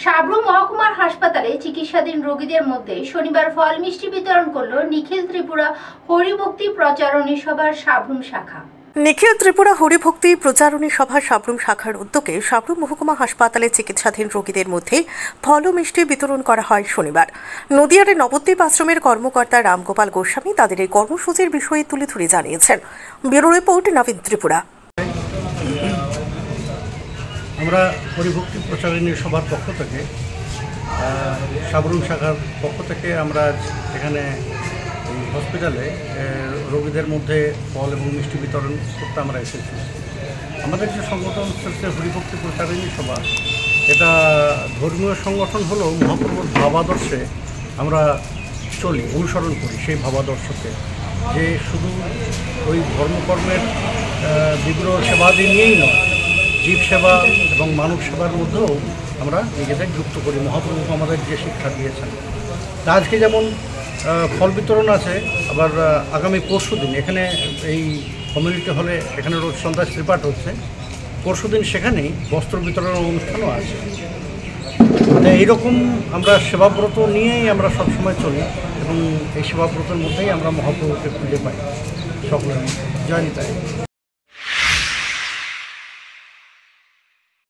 সাবরুম মহকুমার হাসপাতালে চিকিৎসাধীন রোগীদের মধ্যে শনিবার ফল মিষ্টি বিতরণ করল নিখিল ত্রিপুরা হরিভক্তি প্রচারণী সভার সাবরুম শাখা। নিখিল ত্রিপুরা হরিভক্তি প্রচারণী সভা সাবরুম শাখার উদ্যোগে সাবরুম মহকুমা হাসপাতালে চিকিৎসাধীন রোগীদের মধ্যে ফল ও মিষ্টি বিতরণ করা হয় শনিবার। নদিয়ার নবদ্বীপ আশ্রমের কর্মকর্তা রামগোপাল গোস্বামী তাদের এই কর্মসূচির বিষয়ে তুলে ধরে জানিয়েছেন। ব্যুরো রিপোর্ট, নবীন ত্রিপুরা। আমরা হরিভক্তি প্রচারণী সভার পক্ষ থেকে সাবরুম শাখার পক্ষ থেকে আমরা এখানে হসপিটালে রোগীদের মধ্যে ফল এবং মিষ্টি বিতরণ করতে আমরা এসেছি। আমাদের যে সংগঠন হচ্ছে হরিভক্তি প্রচারণী সভা, এটা ধর্মীয় সংগঠন হলেও মহাপ্রভুর ভাবাদর্শে আমরা চলি, অনুসরণ করি। সেই ভাবাদর্শকে যে শুধু ওই ধর্মকর্মের বিগ্রহ সেবাদি নিয়েই নয়, জীব সেবা এবং মানব সেবার মধ্যেও আমরা নিজেদের যুক্ত করি। মহাপ্রভু আমাদের যে শিক্ষা দিয়েছেন, তা আজকে যেমন ফল বিতরণ আছে, আবার আগামী পরশুদিন এখানে এই কমিউনিটি হলে এখানে রোজ সন্ধ্যা শ্রীপাঠ হচ্ছে, পরশুদিন সেখানেই বস্ত্র বিতরণের অনুষ্ঠানও আছে। মানে এইরকম আমরা সেবাব্রত নিয়েই আমরা সবসময় চলি এবং এই সেবাব্রতের মধ্যেই আমরা মহাপ্রভুকে খুঁজে পাই সকলের মধ্যে। জয় নিতাই।